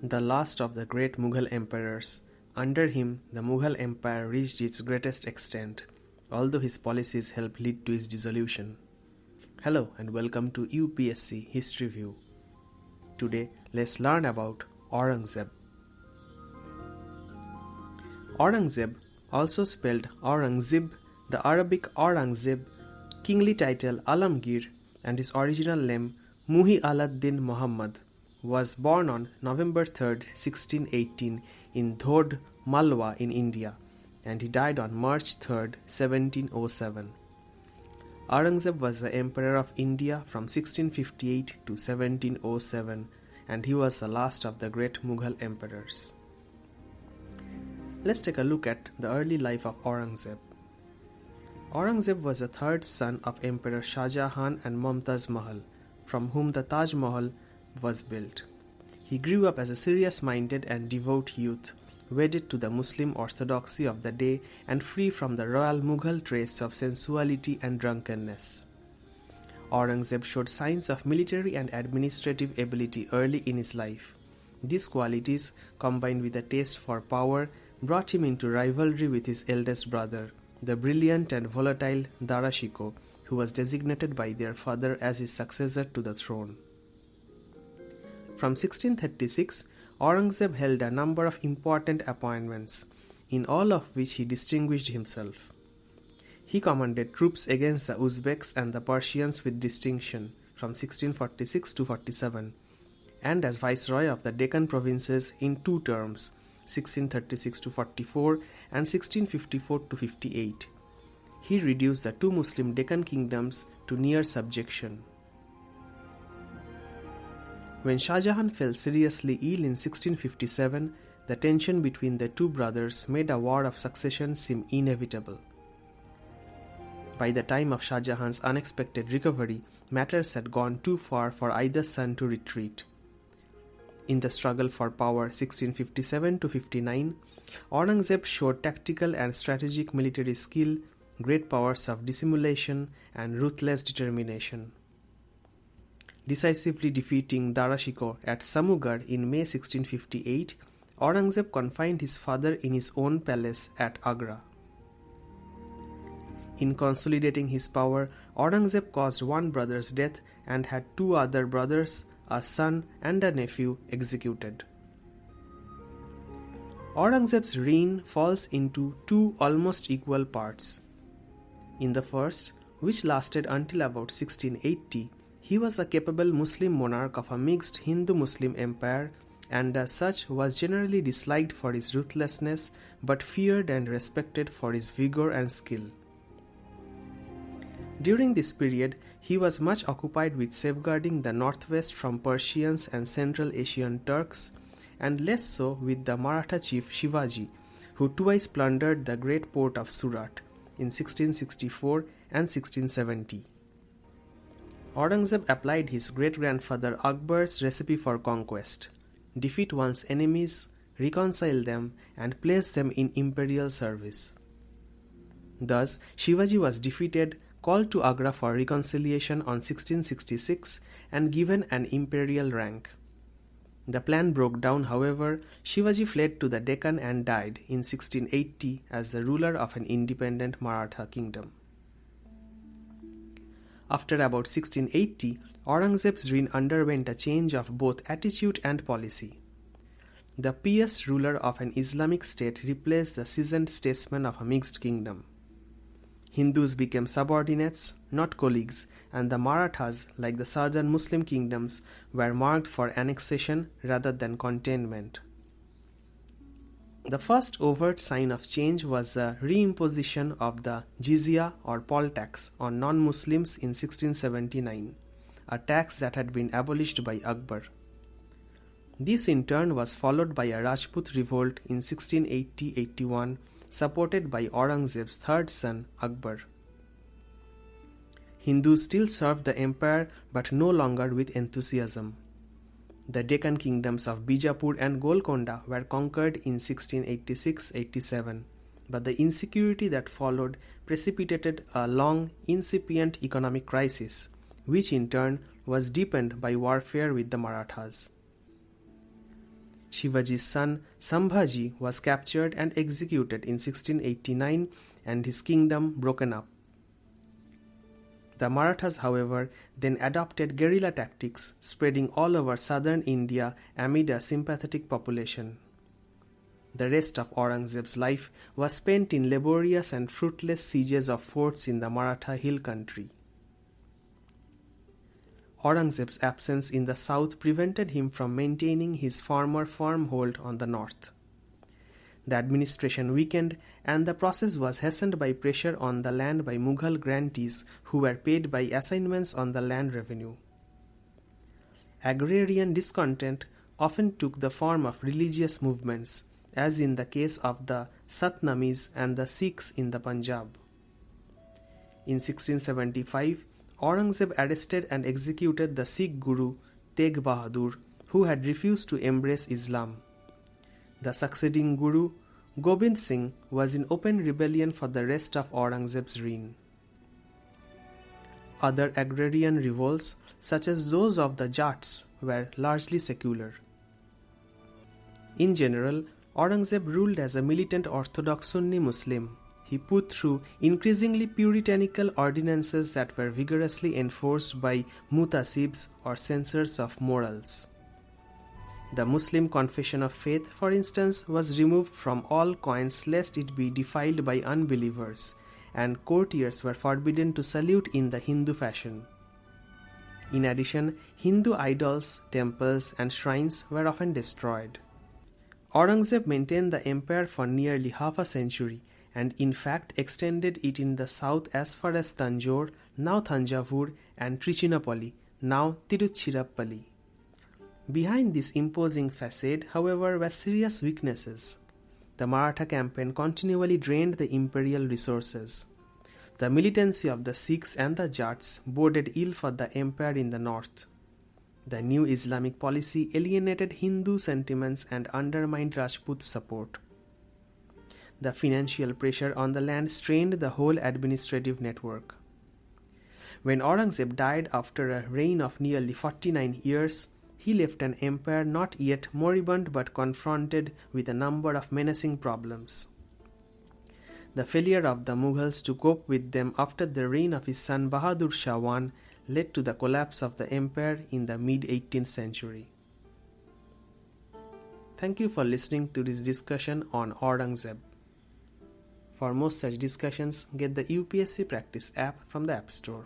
the last of the great Mughal emperors. Under him, the Mughal Empire reached its greatest extent, although his policies helped lead to its dissolution. Hello and welcome to UPSC History View. Today, let's learn about Aurangzeb. Aurangzeb, also spelled Aurangzeb, the Arabic Aurangzeb, kingly title Alamgir, and his original name Muhi-ud-Din Muhammad, was born on November 3, 1618 in Dhodh, Malwa in India, and he died on March 3, 1707. Aurangzeb was the Emperor of India from 1658 to 1707, and he was the last of the great Mughal emperors. Let's take a look at the early life of Aurangzeb. Aurangzeb was the third son of Emperor Shah Jahan and Mumtaz Mahal, from whom the Taj Mahal was built. He grew up as a serious-minded and devout youth, wedded to the Muslim orthodoxy of the day and free from the royal Mughal traits of sensuality and drunkenness. Aurangzeb showed signs of military and administrative ability early in his life. These qualities, combined with a taste for power, brought him into rivalry with his eldest brother, the brilliant and volatile Dara Shikoh, who was designated by their father as his successor to the throne. From 1636, Aurangzeb held a number of important appointments, in all of which he distinguished himself. He commanded troops against the Uzbeks and the Persians with distinction from 1646 to 47, and as Viceroy of the Deccan provinces in two terms, 1636 to 44 and 1654 to 58. He reduced the two Muslim Deccan kingdoms to near subjection. When Shah Jahan fell seriously ill in 1657, the tension between the two brothers made a war of succession seem inevitable. By the time of Shah Jahan's unexpected recovery, matters had gone too far for either son to retreat. In the struggle for power 1657 to 59, Aurangzeb showed tactical and strategic military skill, great powers of dissimulation, and ruthless determination. Decisively defeating Dara Shikoh at Samugarh in May 1658, Aurangzeb confined his father in his own palace at Agra. In consolidating his power, Aurangzeb caused one brother's death and had two other brothers, a son and a nephew, executed. Aurangzeb's reign falls into two almost equal parts. In the first, which lasted until about 1680, he was a capable Muslim monarch of a mixed Hindu-Muslim empire, and as such was generally disliked for his ruthlessness but feared and respected for his vigor and skill. During this period, he was much occupied with safeguarding the northwest from Persians and Central Asian Turks, and less so with the Maratha chief Shivaji, who twice plundered the great port of Surat in 1664 and 1670. Aurangzeb applied his great-grandfather Akbar's recipe for conquest: defeat one's enemies, reconcile them, and place them in imperial service. Thus, Shivaji was defeated, called to Agra for reconciliation on 1666, and given an imperial rank. The plan broke down, however. Shivaji fled to the Deccan and died in 1680 as the ruler of an independent Maratha kingdom. After about 1680, Aurangzeb's reign underwent a change of both attitude and policy. The pious ruler of an Islamic state replaced the seasoned statesman of a mixed kingdom. Hindus became subordinates, not colleagues, and the Marathas, like the southern Muslim kingdoms, were marked for annexation rather than containment. The first overt sign of change was the reimposition of the jizya or poll tax on non-Muslims in 1679, a tax that had been abolished by Akbar. This in turn was followed by a Rajput revolt in 1680-81, supported by Aurangzeb's third son Akbar. Hindus still served the empire, but no longer with enthusiasm. The Deccan kingdoms of Bijapur and Golconda were conquered in 1686-87, but the insecurity that followed precipitated a long, incipient economic crisis, which in turn was deepened by warfare with the Marathas. Shivaji's son Sambhaji was captured and executed in 1689 and his kingdom broken up. The Marathas, however, then adopted guerrilla tactics, spreading all over southern India amid a sympathetic population. The rest of Aurangzeb's life was spent in laborious and fruitless sieges of forts in the Maratha hill country. Aurangzeb's absence in the south prevented him from maintaining his former firm hold on the north. The administration weakened, and the process was hastened by pressure on the land by Mughal grantees who were paid by assignments on the land revenue. Agrarian discontent often took the form of religious movements, as in the case of the Satnamis and the Sikhs in the Punjab. In 1675, Aurangzeb arrested and executed the Sikh Guru Tegh Bahadur, who had refused to embrace Islam. The succeeding Guru, Gobind Singh, was in open rebellion for the rest of Aurangzeb's reign. Other agrarian revolts, such as those of the Jats, were largely secular. In general, Aurangzeb ruled as a militant Orthodox Sunni Muslim. He put through increasingly puritanical ordinances that were vigorously enforced by mutasibs or censors of morals. The Muslim confession of faith, for instance, was removed from all coins lest it be defiled by unbelievers, and courtiers were forbidden to salute in the Hindu fashion. In addition, Hindu idols, temples, and shrines were often destroyed. Aurangzeb maintained the empire for nearly half a century, and in fact extended it in the south as far as Tanjore, now Thanjavur, and Trichinopoly, now Tiruchirappalli. Behind this imposing facade, however, were serious weaknesses. The Maratha campaign continually drained the imperial resources. The militancy of the Sikhs and the Jats boded ill for the empire in the north. The new Islamic policy alienated Hindu sentiments and undermined Rajput support. The financial pressure on the land strained the whole administrative network. When Aurangzeb died after a reign of nearly 49 years, he left an empire not yet moribund but confronted with a number of menacing problems. The failure of the Mughals to cope with them after the reign of his son Bahadur Shah I led to the collapse of the empire in the mid-18th century. Thank you for listening to this discussion on Aurangzeb. For more such discussions, get the UPSC Practice app from the App Store.